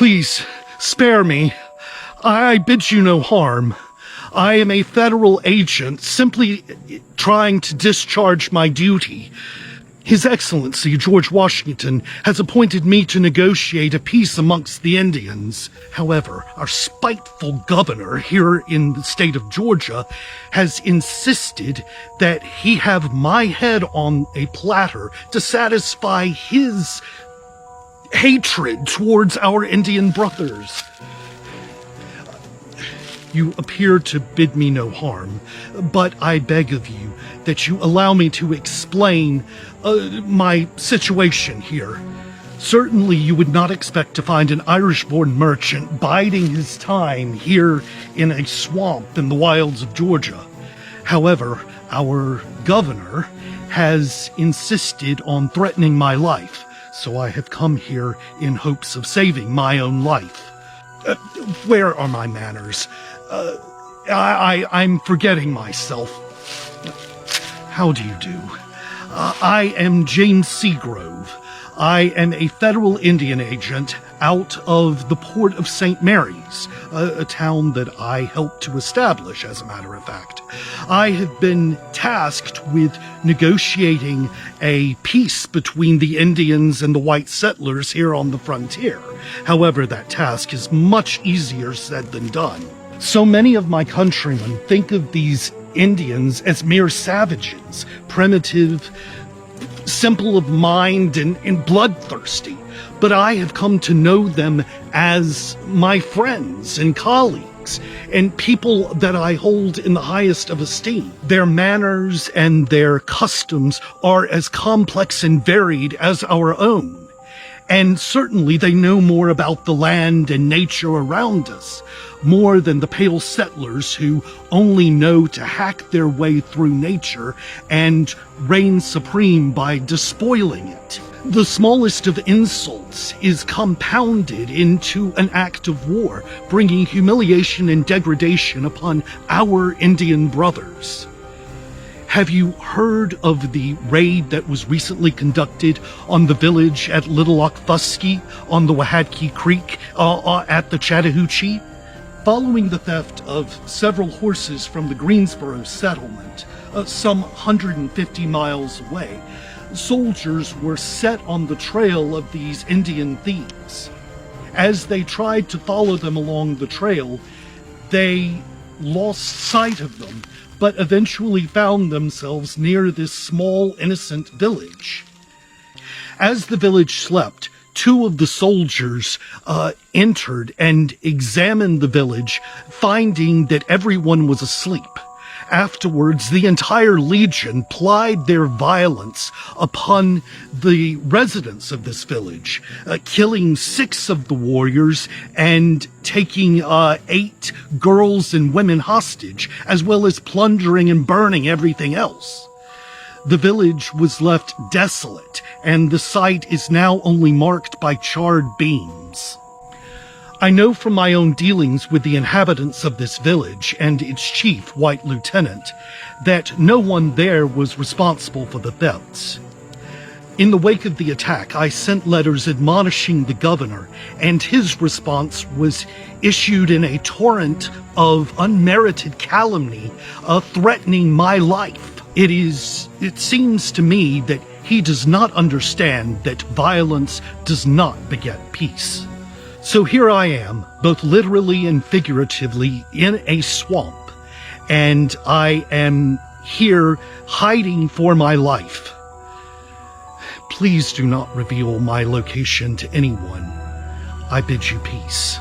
Please, spare me. I bid you no harm. I am a federal agent, simply trying to discharge my duty. His Excellency, George Washington, has appointed me to negotiate a peace amongst the Indians. However, our spiteful governor here in the state of Georgia has insisted that he have my head on a platter to satisfy his hatred towards our Indian brothers. You appear to bid me no harm, but I beg of you that you allow me to explain my situation here. Certainly you would not expect to find an Irish-born merchant biding his time here in a swamp in the wilds of Georgia. However, our governor has insisted on threatening my life, so I have come here in hopes of saving my own life. Where are my manners? I'm forgetting myself. How do you do? I am James Seagrove. I am a federal Indian agent out of the port of St. Mary's, a town that I helped to establish, as a matter of fact. I have been tasked with negotiating a peace between the Indians and the white settlers here on the frontier. However, that task is much easier said than done. So many of my countrymen think of these Indians as mere savages, primitive, simple of mind, and bloodthirsty. But I have come to know them as my friends and colleagues, and people that I hold in the highest of esteem. Their manners and their customs are as complex and varied as our own. And certainly they know more about the land and nature around us, more than the pale settlers who only know to hack their way through nature and reign supreme by despoiling it. The smallest of insults is compounded into an act of war, bringing humiliation and degradation upon our Indian brothers. Have you heard of the raid that was recently conducted on the village at Little Okfuskee on the Wahadkee Creek at the Chattahoochee? Following the theft of several horses from the Greensboro settlement, some 150 miles away, soldiers were set on the trail of these Indian thieves. As they tried to follow them along the trail, they lost sight of them, but eventually found themselves near this small, innocent village. As the village slept, two of the soldiers entered and examined the village, finding that everyone was asleep. Afterwards, the entire legion plied their violence upon the residents of this village, killing 6 of the warriors and taking 8 girls and women hostage, as well as plundering and burning everything else. The village was left desolate, and the site is now only marked by charred beams. I know from my own dealings with the inhabitants of this village and its chief, White Lieutenant, that no one there was responsible for the thefts. In the wake of the attack, I sent letters admonishing the governor, and his response was issued in a torrent of unmerited calumny, threatening my life. It seems to me that he does not understand that violence does not beget peace. So here I am, both literally and figuratively, in a swamp, and I am here hiding for my life. Please do not reveal my location to anyone. I bid you peace.